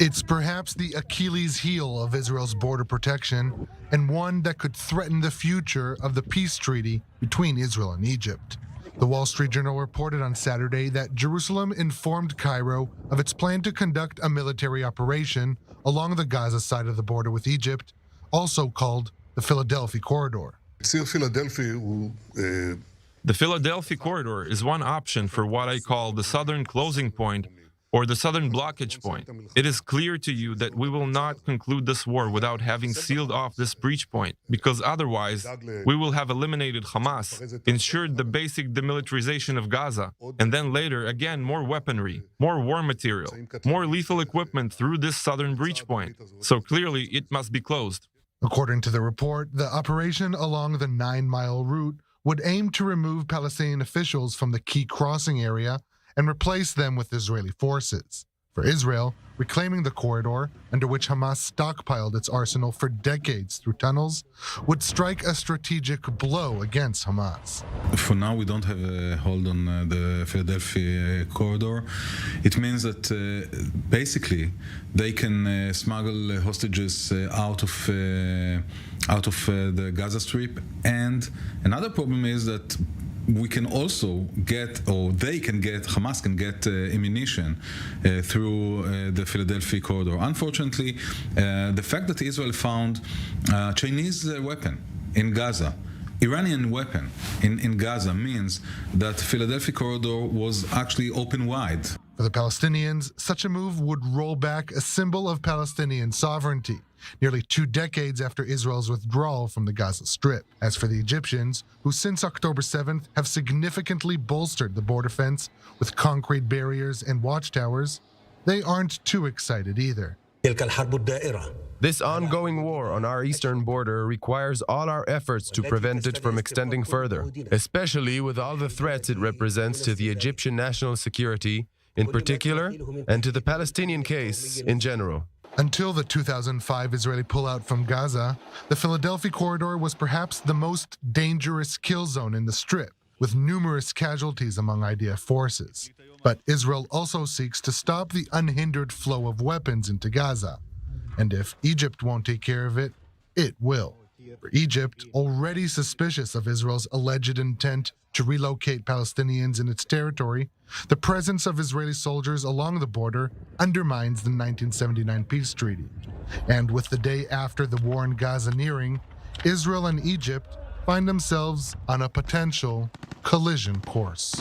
It's perhaps the Achilles heel of Israel's border protection, and one that could threaten the future of the peace treaty between Israel and Egypt. The Wall Street Journal reported on Saturday that Jerusalem informed Cairo of its plan to conduct a military operation along the Gaza side of the border with Egypt, also called the Philadelphia Corridor. The Philadelphia Corridor is one option for what I call the southern closing point or the southern blockage point. It is clear to you that we will not conclude this war without having sealed off this breach point, because otherwise we will have eliminated Hamas, ensured the basic demilitarization of Gaza, and then later again more weaponry, more war material, more lethal equipment through this southern breach point. So clearly it must be closed. According to the report, the operation along the 9-mile route would aim to remove Palestinian officials from the key crossing area and replace them with Israeli forces. For Israel, reclaiming the corridor, under which Hamas stockpiled its arsenal for decades through tunnels, would strike a strategic blow against Hamas. For now, we don't have a hold on the Philadelphia corridor. It means that basically they can smuggle hostages out of the Gaza Strip. And another problem is that we can also get, or they can get, Hamas can get ammunition through the Philadelphia corridor. Unfortunately, the fact that Israel found a Chinese weapon in Gaza, Iranian weapon in Gaza, means that Philadelphia corridor was actually open wide. For the Palestinians, such a move would roll back a symbol of Palestinian sovereignty, nearly 2 decades after Israel's withdrawal from the Gaza Strip. As for the Egyptians, who since October 7th have significantly bolstered the border fence with concrete barriers and watchtowers, they aren't too excited either. This ongoing war on our eastern border requires all our efforts to prevent it from extending further, especially with all the threats it represents to the Egyptian national security in particular, and to the Palestinian case in general. Until the 2005 Israeli pullout from Gaza, the Philadelphia Corridor was perhaps the most dangerous kill zone in the Strip, with numerous casualties among IDF forces. But Israel also seeks to stop the unhindered flow of weapons into Gaza. And if Egypt won't take care of it, it will. For Egypt, already suspicious of Israel's alleged intent to relocate Palestinians in its territory, the presence of Israeli soldiers along the border undermines the 1979 peace treaty. And with the day after the war in Gaza nearing, Israel and Egypt find themselves on a potential collision course.